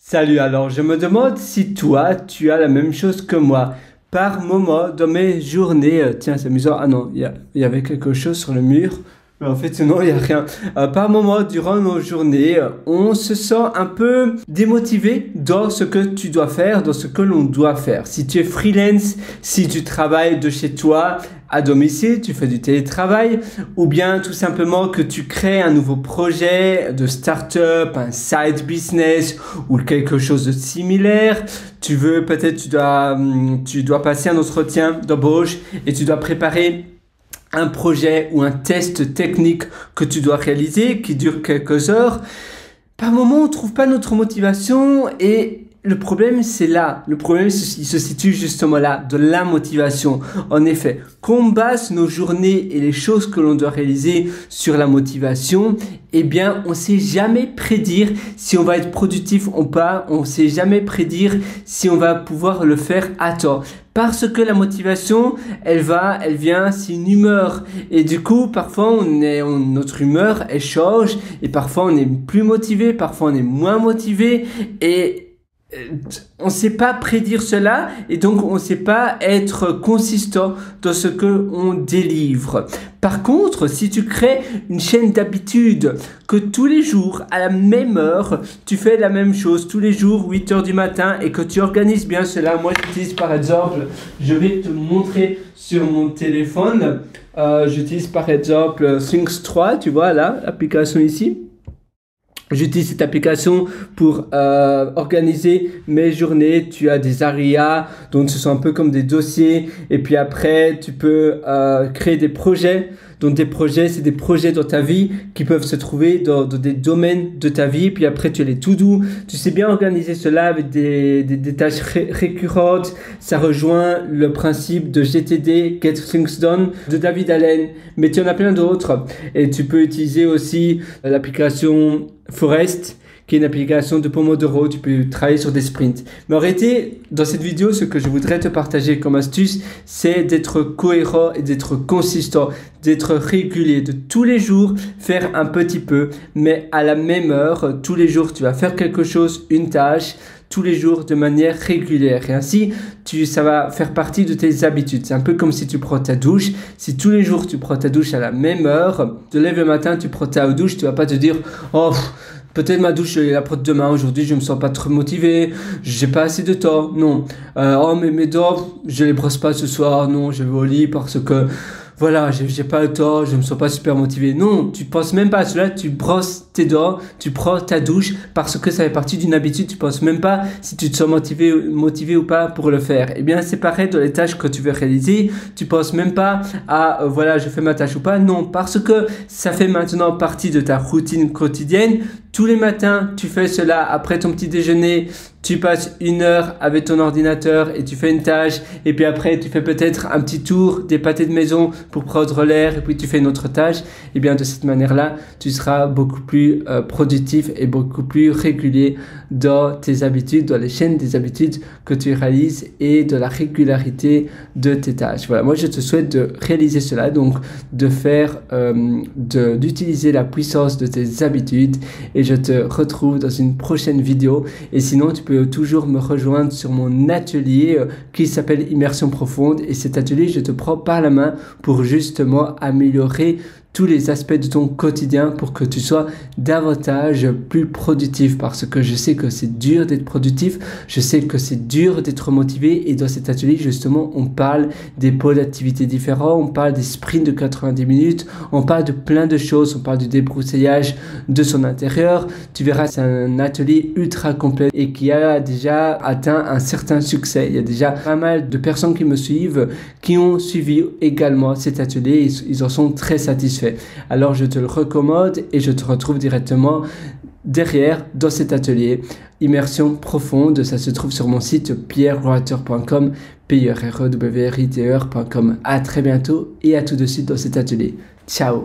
Salut, alors je me demande si toi, tu as la même chose que moi. Par moment, dans mes journées, tiens, c'est amusant, ah non, il y avait quelque chose sur le mur, mais en fait, non, il n'y a rien. Par moment, durant nos journées, on se sent un peu démotivé dans ce que tu dois faire, dans ce que l'on doit faire. Si tu es freelance, si tu travailles de chez toi, à domicile, tu fais du télétravail, ou bien tout simplement que tu crées un nouveau projet de start-up, un side business ou quelque chose de similaire. Tu veux peut-être, tu dois passer un entretien d'embauche et tu dois préparer un projet ou un test technique que tu dois réaliser qui dure quelques heures. Par moment, on ne trouve pas notre motivation et le problème, c'est là. Le problème, il se situe justement là, de la motivation. En effet, qu'on base nos journées et les choses que l'on doit réaliser sur la motivation, eh bien, on ne sait jamais prédire si on va être productif ou pas. On ne sait jamais prédire si on va pouvoir le faire à temps. Parce que la motivation, elle vient, c'est une humeur. Et du coup, parfois, notre humeur, elle change. Et parfois, on est plus motivé, parfois, on est moins motivé. Et on ne sait pas prédire cela et donc on ne sait pas être consistant dans ce que on délivre. Par contre, si tu crées une chaîne d'habitude que tous les jours à la même heure, tu fais la même chose tous les jours 8 heures du matin et que tu organises bien cela. Moi, j'utilise par exemple, je vais te montrer sur mon téléphone, j'utilise par exemple Things 3, tu vois là, l'application ici. J'utilise cette application pour organiser mes journées. Tu as des arias, donc ce sont un peu comme des dossiers. Et puis après, tu peux créer des projets. Donc des projets, c'est des projets dans ta vie qui peuvent se trouver dans des domaines de ta vie. Puis après, tu as les to-do. Tu sais bien organiser cela avec des tâches récurrentes. Ça rejoint le principe de GTD, Get Things Done, de David Allen. Mais tu en as plein d'autres. Et tu peux utiliser aussi l'application Forest, qui est une application de Pomodoro. Tu peux travailler sur des sprints. Mais en réalité, dans cette vidéo, ce que je voudrais te partager comme astuce, c'est d'être cohérent et d'être consistant, d'être régulier, de tous les jours faire un petit peu, mais à la même heure. Tous les jours, tu vas faire quelque chose, une tâche, tous les jours de manière régulière. Et ainsi, ça va faire partie de tes habitudes. C'est un peu comme si tu prends ta douche. Si tous les jours, tu prends ta douche à la même heure, te lèves le matin, tu prends ta douche, tu vas pas te dire « Oh, peut-être ma douche, je vais la prendre demain. Aujourd'hui, je me sens pas trop motivé. J'ai pas assez de temps. » Non. Oh, mais mes dents, je les brosse pas ce soir. Non, je vais au lit parce que voilà, j'ai pas le temps, je me sens pas super motivé. Non, tu penses même pas à cela, tu brosses tes dents, tu prends ta douche parce que ça fait partie d'une habitude, tu penses même pas si tu te sens motivé ou pas pour le faire. Eh bien, c'est pareil dans les tâches que tu veux réaliser, tu penses même pas à voilà, je fais ma tâche ou pas. Non, parce que ça fait maintenant partie de ta routine quotidienne. Tous les matins, tu fais cela après ton petit déjeuner. Tu passes 1 heure avec ton ordinateur et tu fais une tâche. Et puis après, tu fais peut-être un petit tour des pâtés de maison pour prendre l'air. Et puis tu fais une autre tâche. Et bien de cette manière-là, tu seras beaucoup plus productif et beaucoup plus régulier dans tes habitudes, dans les chaînes des habitudes que tu réalises et de la régularité de tes tâches. Voilà, moi je te souhaite de réaliser cela. Donc de faire, d'utiliser la puissance de tes habitudes. Et je te retrouve dans une prochaine vidéo. Et sinon, tu peux toujours me rejoindre sur mon atelier qui s'appelle Immersion Profonde. Et cet atelier, je te prends par la main pour justement améliorer tous les aspects de ton quotidien pour que tu sois davantage plus productif, parce que je sais que c'est dur d'être productif, je sais que c'est dur d'être motivé, et dans cet atelier justement on parle des pôles d'activité différents, on parle des sprints de 90 minutes, on parle de plein de choses, on parle du débroussaillage de son intérieur. Tu verras, c'est un atelier ultra complet et qui a déjà atteint un certain succès. Il y a déjà pas mal de personnes qui me suivent qui ont suivi également cet atelier et ils en sont très satisfaits. Alors je te le recommande et je te retrouve directement derrière dans cet atelier Immersion Profonde. Ça se trouve sur mon site pierrewriter.com, pierrewriter.com. À très bientôt et à tout de suite dans cet atelier. Ciao.